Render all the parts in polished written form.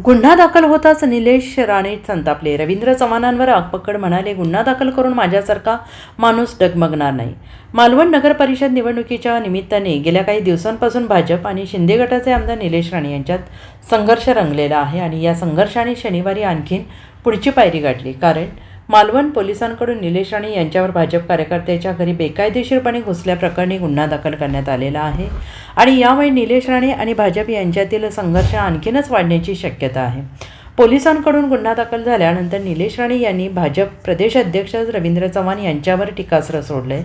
गुन्हा दाखल होताच निलेश राणे संतापले. रवींद्र चव्हाणांवर आगपक्कड म्हणाले, गुन्हा दाखल करून माझ्यासारखा माणूस डगमगणार नाही. मालवण नगर परिषद निवडणुकीच्या निमित्ताने गेल्या काही दिवसांपासून भाजप आणि शिंदे गटाचे आमदार निलेश राणे यांच्यात संघर्ष रंगलेला आहे आणि या संघर्षाने शनिवारी आणखीन पुढची पायरी गाठली. कारण मालवण पोलिसांकडून निलेश राणे यांच्यावर भाजप कार्यकर्त्याच्या घरी बेकायदेशीरपणे घुसल्याप्रकरणी गुन्हा दाखल करण्यात आलेला आहे आणि यामुळे निलेश राणे आणि भाजप यांच्यातील संघर्ष आणखीनच वाढण्याची शक्यता आहे. पोलिसांकडून गुन्हा दाखल झाल्यानंतर निलेश राणे यांनी भाजप प्रदेश अध्यक्ष रवींद्र चव्हाण यांच्यावर टीकास्त्र सोडले.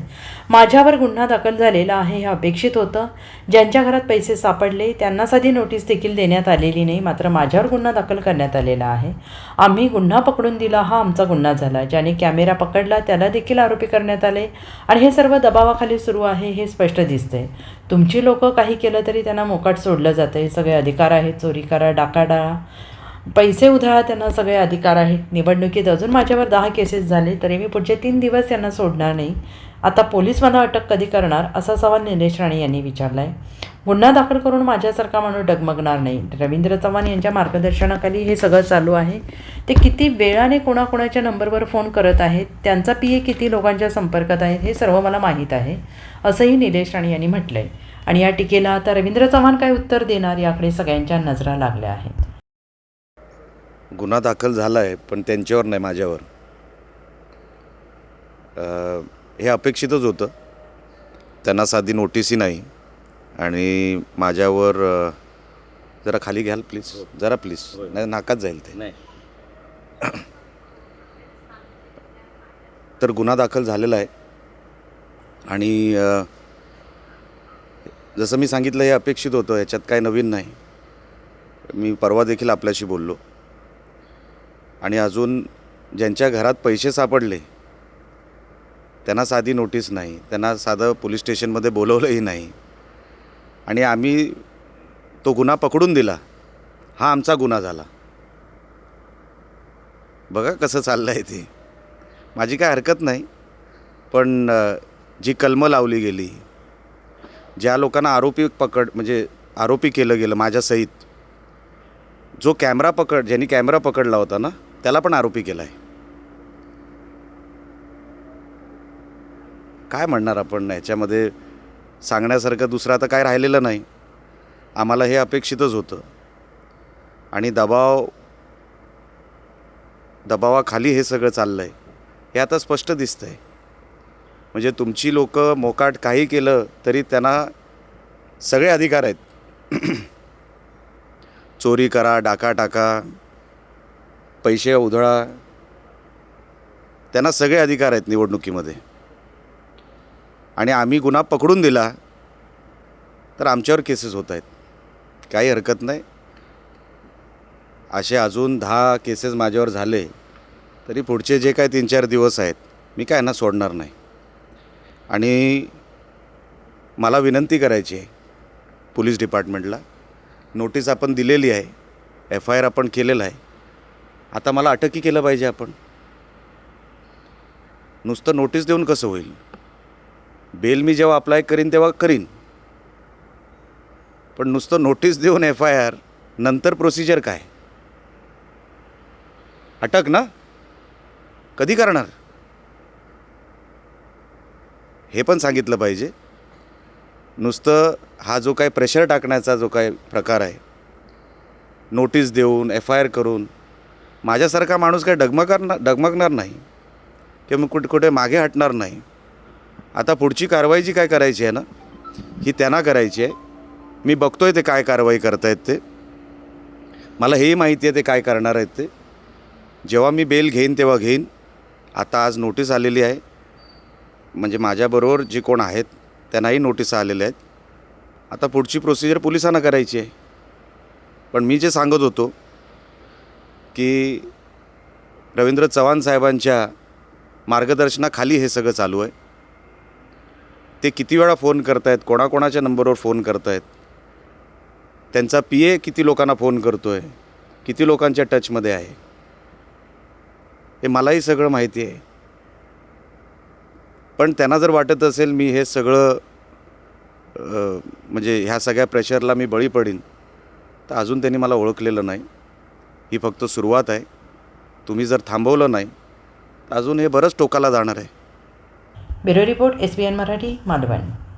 माझ्यावर गुन्हा दाखल झालेला आहे हे अपेक्षित होतं. ज्यांच्या घरात पैसे सापडले त्यांना साधी नोटीस देखील देण्यात आलेली नाही, मात्र माझ्यावर गुन्हा दाखल करण्यात आलेला आहे. आम्ही गुन्हा पकडून दिला, हा आमचा गुन्हा झाला. ज्याने कॅमेरा पकडला त्याला देखील आरोपी करण्यात आले आणि हे सर्व दबावाखाली सुरू आहे हे स्पष्ट दिसतंय. तुमची लोक काही केलं तरी त्यांना मोकाट सोडलं जातं. हे सगळे अधिकार आहेत. चोरी करा, डाका डाळा, पैसे उधळा, त्यांना सगळे अधिकार आहेत. निवडणुकीत अजून माझ्यावर 10 केसेस झाले तरी मी पुढचे 3 दिवस त्यांना सोडणार नाही. आता पोलीस मला अटक कधी करणार, असा सवाल निलेश राणे यांनी विचारला आहे. गुन्हा दाखल करून माझ्यासारखा माणूस डगमगणार नाही. रवींद्र चव्हाण यांच्या मार्गदर्शनाखाली हे सगळं चालू आहे. ते किती वेळाने कोणाकोणाच्या नंबरवर फोन करत आहेत, त्यांचा PA किती लोकांच्या संपर्कात आहे, हे सर्व मला माहीत आहे, असंही निलेश राणे यांनी म्हटलं आहे. आणि या टीकेला आता रवींद्र चव्हाण काय उत्तर देणार याकडे सगळ्यांच्या नजरा लागल्या आहेत. गुन्हा दाखल झाला आहे, पण त्यांच्यावर नाही, माझ्यावर. हे अपेक्षितच होतं. त्यांना साधी नोटीसही नाही आणि माझ्यावर जरा खाली घ्याल प्लीज, जरा प्लीज, नाही नाकात जाईल ते. नाही तर गुन्हा दाखल झालेला आहे आणि जसं मी सांगितलं हे अपेक्षित होतं. याच्यात काय नवीन नाही. मी परवा देखील आपल्याशी बोललो आणि अजून ज्यांच्या घरात पैसे सापडले त्यांना साधी नोटीस नाही, त्यांना साधं पोलीस स्टेशनमध्ये बोलवलंही नाही आणि आम्ही तो गुन्हा पकडून दिला, हा आमचा गुन्हा झाला. बघा कसं चाललं आहे ते. माझी काय हरकत नाही, पण जी कलमं लावली गेली, ज्या लोकांना म्हणजे आरोपी केलं गेलं माझ्यासहित, जो ज्यांनी कॅमेरा पकडला होता ना, त्याला पण आरोपी केला आहे. काय म्हणणार आपण याच्यामध्ये? सांगण्यासारखं दुसरं आता काय राहिलेलं नाही. आम्हाला हे अपेक्षितच होतं आणि दबावाखाली हे सगळं चाललं आहे हे आता स्पष्ट दिसतं आहे. म्हणजे तुमची लोक मोकाट काही केलं तरी त्यांना सगळे अधिकार आहेत. चोरी करा, डाका टाका, पैसे उधळा, त्यांना सगळे अधिकार आहेत निवडणुकीमध्ये. आणि आम्ही गुन्हा पकडून दिला तर आमच्यावर केसेस होत आहेत. काही हरकत नाही. असे अजून 10 केसेस माझ्यावर झाले तरी पुढचे जे काय 3-4 दिवस आहेत मी काय यांना सोडणार नाही. आणि मला विनंती करायची आहे पोलीस डिपार्टमेंटला. नोटीस आपण दिलेली आहे, FIR आपण केलेला आहे. आता मला अटकही केलं पाहिजे आपण. नुसतं नोटीस देऊन कसं होईल? बेल मी जेव्हा अप्लाय करीन तेव्हा करीन, पण नुसतं नोटीस देऊन FIR नंतर प्रोसिजर काय? अटक ना कधी करणार हे पण सांगितलं पाहिजे. नुसतं हा जो काय प्रेशर टाकण्याचा जो काय प्रकार आहे, नोटीस देऊन FIR करून, माझ्यासारखा माणूस काय डगमगणार नाही किंवा कुठे मागे हटणार नाही. आता पुढची कारवाई जी काय करायची आहे ना, ही त्यांना करायची आहे. मी बघतोय ते काय कारवाई करतायत ते. मला हेही माहिती आहे ते काय करणार आहेत ते. जेव्हा मी बेल घेईन तेव्हा घेईन. आता आज नोटीस आलेली आहे, म्हणजे माझ्याबरोबर जे कोण आहेत त्यांनाही नोटीस आलेल्या आहेत. आता पुढची प्रोसिजर पोलिसांना करायची आहे. पण मी जे सांगत होतो की रवींद्र चव्हाण साहेबांच्या मार्गदर्शनाखाली हे सगळं चालू आहे. ते किती वेळा फोन करत आहेत, कोणाकोणाच्या नंबरवर फोन करत आहेत, त्यांचा PA किती लोकांना फोन करतो आहे, किती लोकांच्या टचमध्ये आहे, हे मलाही सगळं माहिती आहे. पण त्यांना जर वाटत असेल मी हे सगळं म्हणजे ह्या सगळ्या प्रेशरला मी बळी पडीन, तर अजून त्यांनी मला ओळखलेलं नाही. ही फक्त सुरुवात आहे. तुम्ही जर थांबवलं नाही तर अजून हे बरंच टोकाला जाणार आहे. Bureau report SBN Marathi, Malvan.